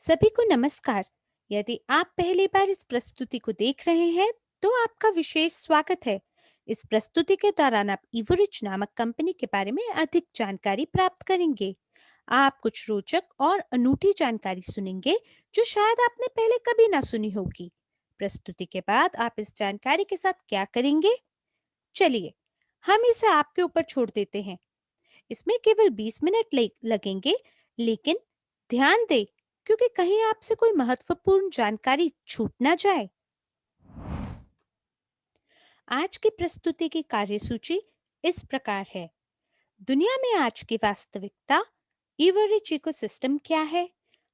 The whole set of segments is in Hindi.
सभी को नमस्कार। यदि आप पहली बार इस प्रस्तुति को देख रहे हैं, तो आपका विशेष स्वागत है। इस प्रस्तुति के दौरान आप इवोरिच नामक कंपनी के बारे में अधिक जानकारी प्राप्त करेंगे। आप कुछ रोचक और अनूठी जानकारी सुनेंगे, जो शायद आपने पहले कभी ना सुनी होगी। प्रस्तुति के बाद आप इस जानकारी के साथ क्या करेंगे? चलिए, हम इसे आपके ऊपर छोड़ देते हैं। इसमें केवल 20 मिनट लगेंगे, लेकिन ध्यान दें, क्योंकि कहीं आपसे कोई महत्वपूर्ण जानकारी छूट ना जाए। आज की प्रस्तुति की कार्यसूची इस प्रकार है। दुनिया में आज की वास्तविकता, इवरिच इकोसिस्टम क्या है,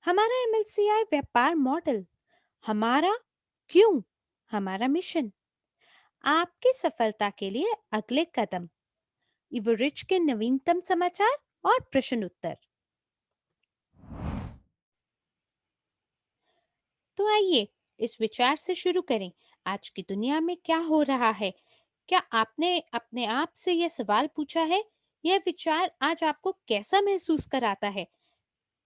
हमारा एमएलसीआई व्यापार मॉडल, हमारा क्यों, हमारा मिशन, आपकी सफलता के लिए अगले कदम, इवरिच के नवीनतम समाचार और प्रश्न उत्तर। तो आइए इस विचार से शुरू करें। आज की दुनिया में क्या हो रहा है? क्या आपने अपने आप से यह सवाल पूछा है? यह विचार आज आपको कैसा महसूस कराता है?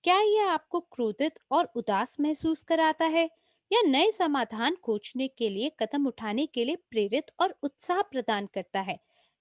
क्या यह आपको क्रोधित और उदास महसूस कराता है, या नए समाधान खोजने के लिए कदम उठाने के लिए प्रेरित और उत्साह प्रदान करता है?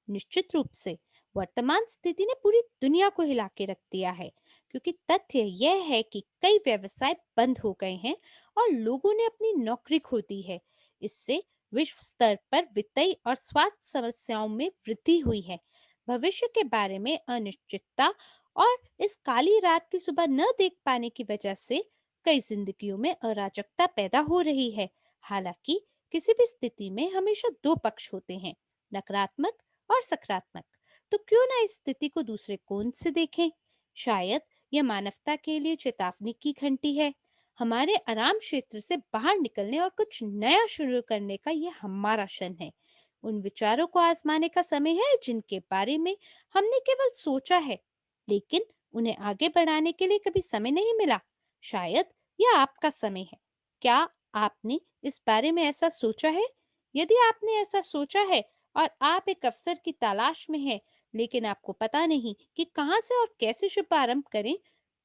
निश्चित रूप से वर्तमान स्थिति ने पूरी दुनिया को हिला के रख दिया है, क्योंकि तथ्य यह है कि कई व्यवसाय बंद हो गए हैं और लोगों ने अपनी नौकरी खो दी है। इससे विश्व स्तर पर वित्तीय और स्वास्थ्य समस्याओं में वृद्धि हुई है। भविष्य के बारे में अनिश्चितता और इस काली रात की सुबह न देख पाने की वजह से कई जिंदगियों में अराजकता पैदा हो रही है। हालांकि किसी भी स्थिति में हमेशा दो पक्ष होते हैं, नकारात्मक और सकारात्मक। तो क्यों ना इस स्थिति को दूसरे कोण से देखें? शायद यह मानवता के लिए चेतावनी की घंटी है। हमारे आराम क्षेत्र से बाहर निकलने और कुछ नया शुरू करने का यह हमारा क्षण है। उन विचारों को आजमाने का समय है जिनके बारे में हमने केवल सोचा है, लेकिन उन्हें आगे बढ़ाने के लिए कभी समय नहीं मिला। शायद यह आपका समय है। क्या आपने इस बारे में ऐसा सोचा है? यदि आपने ऐसा सोचा है और आप एक अवसर की तलाश में हैं, लेकिन आपको पता नहीं कि कहां से और कैसे शुभारंभ करें,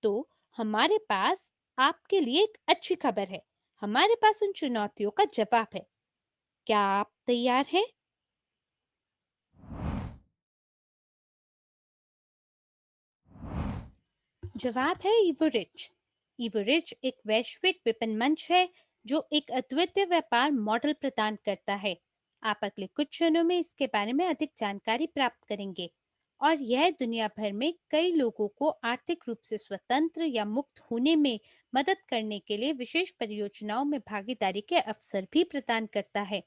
तो हमारे पास आपके लिए एक अच्छी खबर है। हमारे पास उन चुनौतियों का जवाब है। क्या आप तैयार हैं? जवाब है इवोरिच। इवोरिच एक वैश्विक विपणन मंच है, जो एक अद्वितीय व्यापार मॉडल प्रदान करता है। आप अगले कुछ क्षणों में इसके बारे में अधिक जानकारी प्राप्त करेंगे, और यह दुनिया भर में कई लोगों को आर्थिक रूप से स्वतंत्र या मुक्त होने में मदद करने के लिए विशेष परियोजनाओं में भागीदारी के अवसर भी प्रदान करता है।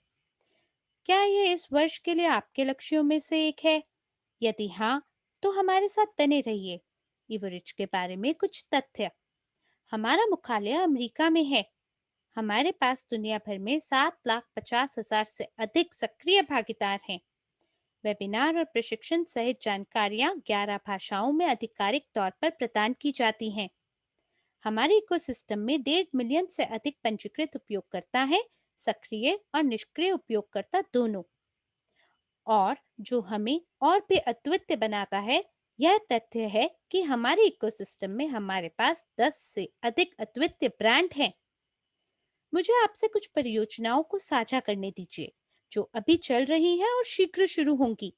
क्या यह इस वर्ष के लिए आपके लक्ष्यों में से एक है? यदि हाँ, तो हमारे साथ बने रहिए। इवरिच के बारे में कुछ तथ्य। हमारा मुख्यालय अमेरिका में है। हमारे पास दुनिया भर में 7,50,000 से अधिक सक्रिय भागीदार हैं। वेबिनार और प्रशिक्षण सहित जानकारियां 11 भाषाओं में आधिकारिक तौर पर प्रदान की जाती हैं। हमारे इकोसिस्टम में 1.5 मिलियन से अधिक पंजीकृत उपयोगकर्ता हैं, सक्रिय और निष्क्रिय उपयोगकर्ता दोनों। और जो हमें और भी अद्वितीय बनाता है, यह तथ्य है कि हमारे इकोसिस्टम में हमारे पास 10 से अधिक अद्वितीय ब्रांड हैं। मुझे आपसे कुछ परियोजनाओं को साझा करने दीजिए, जो अभी चल रही हैं और शीघ्र शुरू होंगी।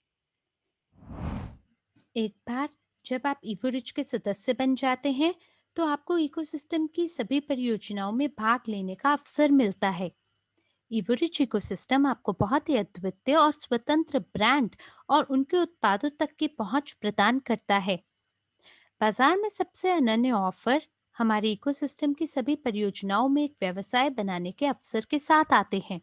एक बार जब आप इवोरिच के सदस्य बन जाते हैं, तो आपको इकोसिस्टम की सभी परियोजनाओं में भाग लेने का अवसर मिलता है। इवोरिच इकोसिस्टम आपको बहुत ही अद्वितीय और स्वतंत्र ब्रांड और उनके उत्पादों तक की पहुंच प्रदान करता है। बाजार में सबसे अनन्य ऑफर हमारे इकोसिस्टम की सभी परियोजनाओं में एक व्यवसाय बनाने के अवसर के साथ आते हैं।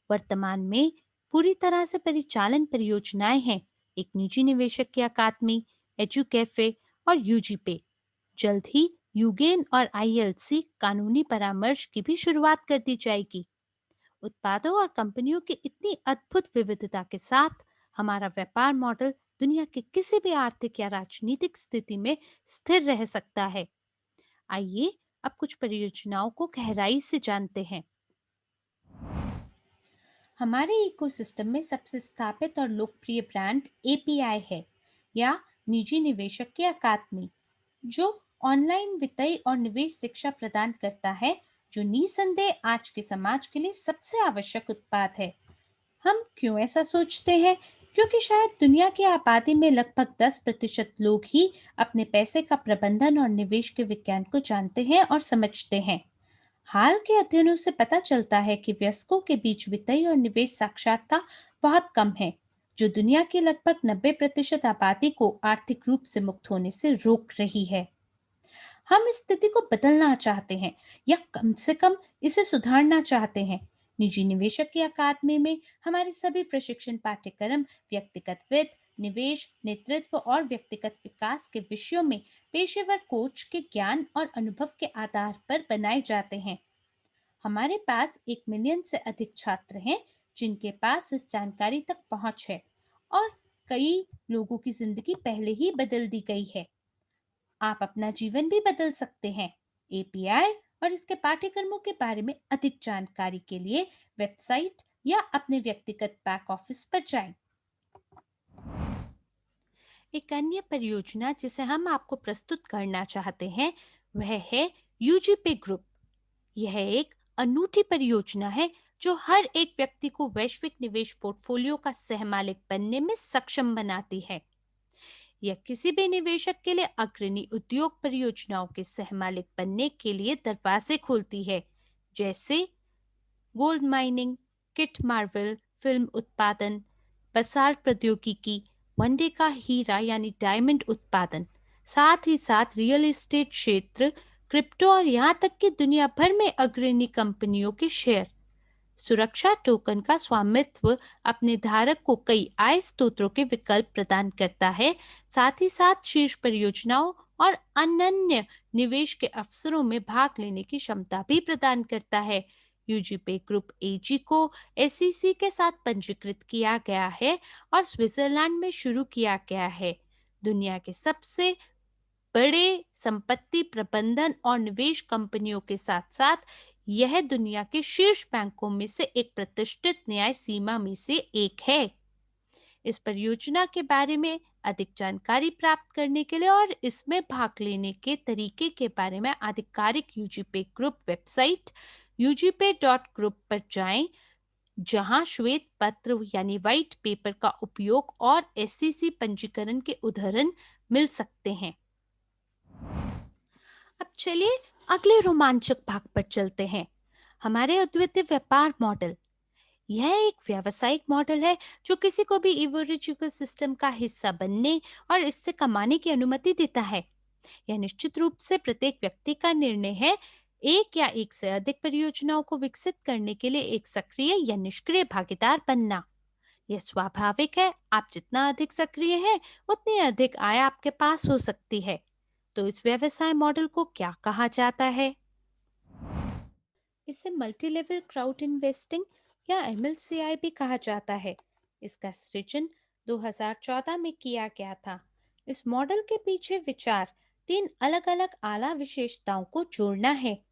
वर्तमान में पूरी तरह से परिचालन परियोजनाएं हैं, एक निजी निवेशक की अकादमी, एजू कैफे और यूजीपे। जल्द ही यूगेन और आईएलसी कानूनी परामर्श की भी शुरुआत कर दी जाएगी। उत्पादों और कंपनियों की इतनी अद्भुत विविधता के साथ हमारा व्यापार मॉडल दुनिया के किसी भी आर्थिक या राजनीतिक स्थिति में स्थिर रह सकता है। आइए अब कुछ परियोजनाओं को गहराई से जानते हैं। हमारे इकोसिस्टम में सबसे स्थापित और लोकप्रिय ब्रांड एपीआई है, या निजी निवेशक की अकादमी, जो ऑनलाइन वित्तीय और निवेश शिक्षा प्रदान करता है, जो निसंदेह आज के समाज के लिए सबसे आवश्यक उत्पाद है। हम क्यों ऐसा सोचते हैं? क्योंकि शायद दुनिया की आबादी में लगभग 10% लोग ही अपने पैसे का प्रबंधन और निवेश के विज्ञान को जानते हैं और समझते हैं। हाल के अध्ययनों से पता चलता है कि वयस्कों के बीच वित्तीय और निवेश साक्षरता बहुत कम है, जो दुनिया की लगभग 90% आबादी को आर्थिक रूप से मुक्त होने से रोक रही है। हम इस स्थिति को बदलना चाहते हैं, या कम से कम इसे सुधारना चाहते हैं। निजी निवेशक की अकादमी में हमारे सभी प्रशिक्षण पाठ्यक्रम व्यक्तिगत वित्त, निवेश, नेतृत्व और व्यक्तिगत विकास के विषयों में पेशेवर कोच के ज्ञान और अनुभव के आधार पर बनाए जाते हैं। हमारे पास 1 मिलियन से अधिक छात्र हैं जिनके पास इस जानकारी तक पहुंच है, और कई लोगों की जिंदगी पहले ही बदल दी गई है। आप अपना जीवन भी बदल सकते हैं। एपीआई और इसके पाठ्यक्रमों के बारे में अधिक जानकारी के लिए वेबसाइट या अपने व्यक्तिगत बैक ऑफिस पर जाएं। एक अन्य परियोजना जिसे हम आपको प्रस्तुत करना चाहते हैं वह है यूजीपे ग्रुप। यह एक अनूठी परियोजना है जो हर एक व्यक्ति को वैश्विक निवेश पोर्टफोलियो का सहमालिक बनने में सक्षम बनाती है। यह किसी भी निवेशक के लिए अग्रणी उद्योग परियोजनाओं के सहमालिक बनने के लिए दरवाजे खोलती है, जैसे gold mining, kit Marvel, film उत्पादन, बसाल्ट प्रौद्योगिकी, वनडे का हीरा यानी डायमंड उत्पादन, साथ ही साथ रियल एस्टेट क्षेत्र, क्रिप्टो और यहाँ तक कि दुनिया भर में अग्रणी कंपनियों के शेयर। सुरक्षा टोकन का स्वामित्व अपने धारक को कई आय स्रोतों के विकल्प प्रदान करता है, साथ ही साथ शीर्ष परियोजनाओं और अनन्य निवेश के अवसरों में भाग लेने की क्षमता भी प्रदान करता है। यूजीपे ग्रुप एजी को एसईसी के साथ पंजीकृत किया गया है और स्विट्जरलैंड में शुरू किया गया है। दुनिया के सबसे बड़े संपत्ति प्रबंधन और निवेश कंपनियों के साथ साथ यह दुनिया के शीर्ष बैंकों में से एक प्रतिष्ठित न्याय सीमा में से एक है। इस परियोजना के बारे में अधिक जानकारी प्राप्त करने के लिए और इसमें भाग लेने के तरीके के बारे में आधिकारिक यूजीपे ग्रुप वेबसाइट ugpay.group पर जाएं, जहां श्वेत पत्र यानी व्हाइट पेपर का उपयोग और एसईसी पंजीकरण के उदाहरण मिल सकते हैं। अब चलिए अगले रोमांचक भाग पर चलते हैं, हमारे अद्वितीय व्यापार मॉडल। यह एक व्यावसायिक मॉडल है जो किसी को भी इवोरिच इकोसिस्टम का हिस्सा बनने और इससे कमाने की अनुमति देता है। यह निश्चित रूप से प्रत्येक व्यक्ति का निर्णय है, एक या एक से अधिक परियोजनाओं को विकसित करने के लिए एक सक्रिय या निष्क्रिय भागीदार बनना। यह स्वाभाविक है, आप जितना अधिक सक्रिय हैं उतनी अधिक आय आपके पास हो सकती है। तो इस व्यवसाय मॉडल को क्या कहा जाता है? इसे मल्टी लेवल क्राउड इन्वेस्टिंग या एमएलसीआई भी कहा जाता है। इसका सृजन 2014 में किया गया था। इस मॉडल के पीछे विचार 3 अलग-अलग आला विशेषताओं को जोड़ना है,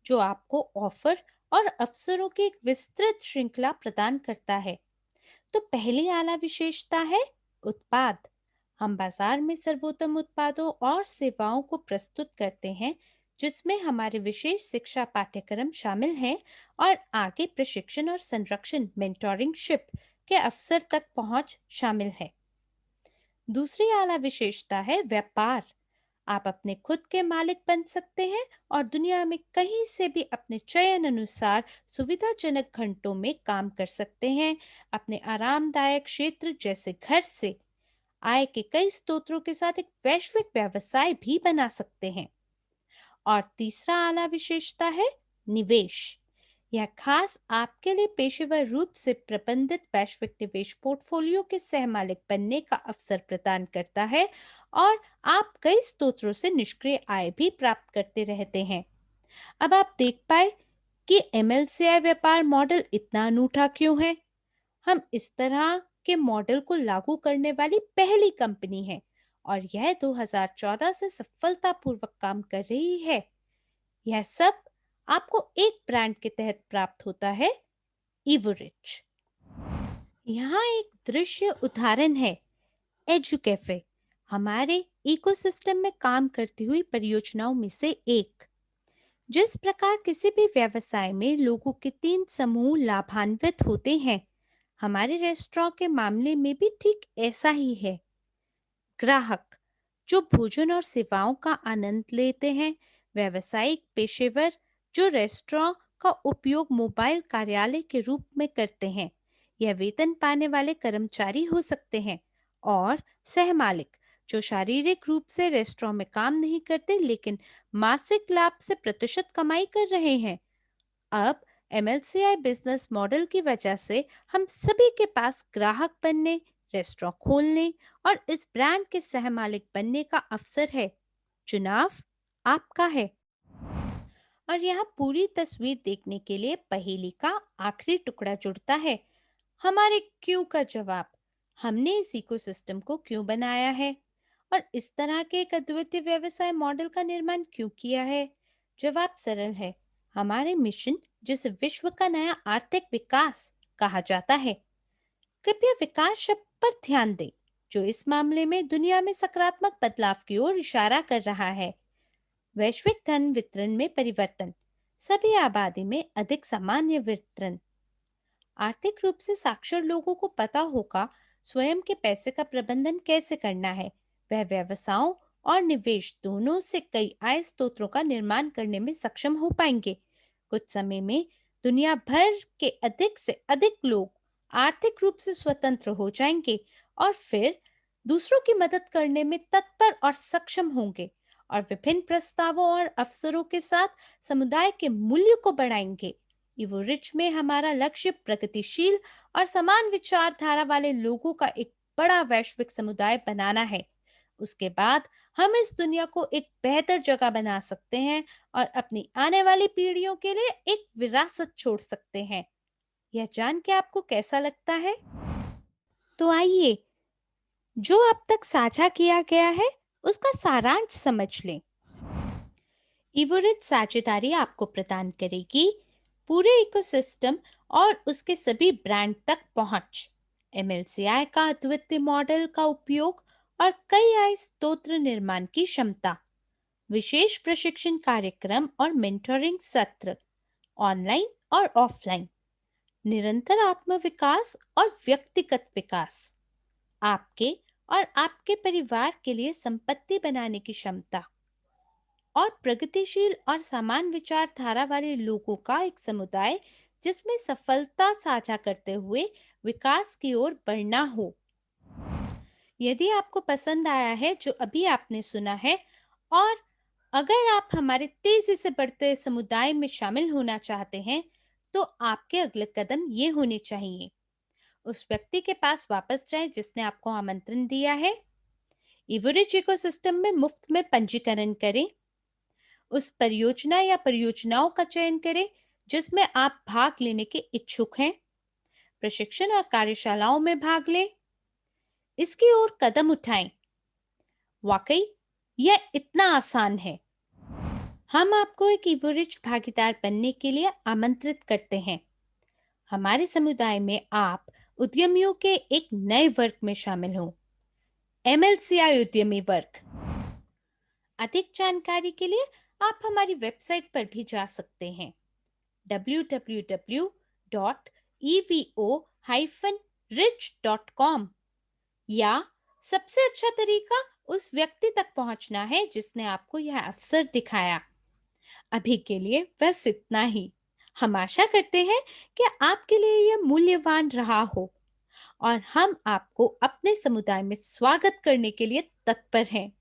जो आपको ऑफर और अवसरों की एक विस्तृत श्रृंखला प्रदान करता है। तो पहली आला विशेषता है उत्पाद। हम बाजार में सर्वोत्तम उत्पादों और सेवाओं को प्रस्तुत करते हैं, जिसमें हमारे विशेष शिक्षा पाठ्यक्रम शामिल हैं और आगे प्रशिक्षण और संरक्षण मेंटोरिंगशिप के अवसर तक पहुंच शामिल है। दूसरी आला विशेषता है व्यापार। आप अपने खुद के मालिक बन सकते हैं और दुनिया में कहीं से भी अपने चयन अनुसार सुविधाजनक घंटों में काम कर सकते हैं, अपने आरामदायक क्षेत्र जैसे घर से। आय के कई स्रोतों के साथ एक वैश्विक व्यवसाय भी बना सकते हैं। और तीसरा आला विशेषता है निवेश। यह खास आपके लिए पेशेवर रूप से प्रबंधित वैश्विक निवेश पोर्टफोलियो के सहमालिक बनने का अवसर प्रदान करता है, और आप कई स्रोतों से निष्क्रिय आय भी प्राप्त करते रहते हैं। अब आप देख पाए कि एमएलसीआई व्यापार मॉडल इतना अनूठा क्यों है। हम इस तरह के मॉडल को लागू करने वाली पहली कंपनी है, और यह 2014 से सफलतापूर्वक काम कर रही है। यह सब आपको एक ब्रांड के तहत प्राप्त होता है, इवोरिच। यहाँ एक दृश्य उदाहरण है एजुकैफे। हमारे इकोसिस्टम में काम करती हुई परियोजनाओं में से एक। जिस प्रकार किसी भी व्यवसाय में लोगों के तीन समूह लाभान्वित होते हैं, हमारे रेस्टोरेंट के मामले में भी ठीक ऐसा ही है। ग्राहक, जो भोजन और सेवाओं का आनंद लेते हैं। व्यावसायिक पेशेवर, जो रेस्टोरेंट का उपयोग मोबाइल कार्यालय के रूप में करते हैं। यह वेतन पाने वाले कर्मचारी हो सकते हैं। और सहमालिक, जो शारीरिक रूप से रेस्टोरेंट में काम नहीं करते लेकिन मासिक लाभ से प्रतिशत कमाई कर रहे हैं। अब एमएलसीआई बिजनेस मॉडल की वजह से हम सभी के पास ग्राहक बनने, रेस्टोरेंट खोलने और इस ब्रांड के सहमालिक बनने का अवसर है। चुनाव आपका है। और यहाँ पूरी तस्वीर देखने के लिए पहेली का आखिरी टुकड़ा जुड़ता है। हमारे क्यों का जवाब। हमने इस इकोसिस्टम को क्यों बनाया है और इस तरह के एक अद्वितीय व्यवसाय मॉडल का निर्माण क्यों किया है। जवाब सरल है। हमारे मिशन, जिसे विश्व का नया आर्थिक विकास कहा जाता है। कृपया विकास शब्द पर ध्यान दें, जो इस मामले में दुनिया में सकारात्मक बदलाव की ओर इशारा कर रहा है। वैश्विक धन वितरण में परिवर्तन, सभी आबादी में अधिक सामान्य वितरण। आर्थिक रूप से साक्षर लोगों को पता होगा स्वयं के पैसे का प्रबंधन कैसे करना है। वह व्यवसायों और निवेश दोनों से कई आय स्रोतों का निर्माण करने में सक्षम हो पाएंगे। कुछ समय में दुनिया भर के अधिक से अधिक लोग आर्थिक रूप से स्वतंत्र हो जाएंगे और फिर दूसरों की मदद करने में तत्पर और सक्षम होंगे और विभिन्न प्रस्तावों और अवसरों के साथ समुदाय के मूल्य को बढ़ाएंगे। इवो रिच में हमारा लक्ष्य प्रगतिशील और समान विचारधारा वाले लोगों का एक बड़ा वैश्विक समुदाय बनाना है। उसके बाद हम इस दुनिया को एक बेहतर जगह बना सकते हैं और अपनी आने वाली पीढ़ियों के लिए एक विरासत छोड़ सकते हैं। यह जान के आपको कैसा लगता है? तो आइए, जो अब तक साझा किया गया है उसका सारांश समझ लें। इवोरिच साझेदारी आपको प्रदान करेगी पूरे इकोसिस्टम और उसके सभी ब्रांड तक पहुंच, एमएलसीआई का अद्वितीय मॉडल का उपयोग और कई आय स्रोत निर्माण की क्षमता, विशेष प्रशिक्षण कार्यक्रम और मेंटोरिंग सत्र, ऑनलाइन और ऑफलाइन, निरंतर आत्मविकास और व्यक्तिगत विकास, आपके और आपके परिवार के लिए संपत्ति बनाने की क्षमता और प्रगतिशील और समान विचारधारा वाले लोगों का एक समुदाय जिसमें सफलता साझा करते हुए विकास की ओर बढ़ना हो। यदि आपको पसंद आया है जो अभी आपने सुना है और अगर आप हमारे तेजी से बढ़ते समुदाय में शामिल होना चाहते हैं, तो आपके अगले कदम ये होने चाहिए। उस व्यक्ति के पास वापस जाएं जिसने आपको आमंत्रण दिया है। इवोरिच इकोसिस्टम में मुफ्त में पंजीकरण करें। उस परियोजना या परियोजनाओं का चयन करें जिसमें आप भाग लेने के इच्छुक हैं। प्रशिक्षण और कार्यशालाओं में भाग लें। इसकी ओर कदम उठाएं। वाकई यह इतना आसान है। हम आपको एक इवोरिच भागीदार बनने के लिए आमंत्रित करते हैं। हमारे समुदाय में आप उद्यमियों के एक नए वर्ग में शामिल हों, एमएलसीआई उद्यमी वर्ग। अधिक जानकारी के लिए आप हमारी वेबसाइट पर भी जा सकते हैं, www.evo-rich.com। या सबसे अच्छा तरीका उस व्यक्ति तक पहुंचना है जिसने आपको यह अवसर दिखाया। अभी के लिए बस इतना ही। हम आशा करते हैं कि आपके लिए यह मूल्यवान रहा हो और हम आपको अपने समुदाय में स्वागत करने के लिए तत्पर हैं।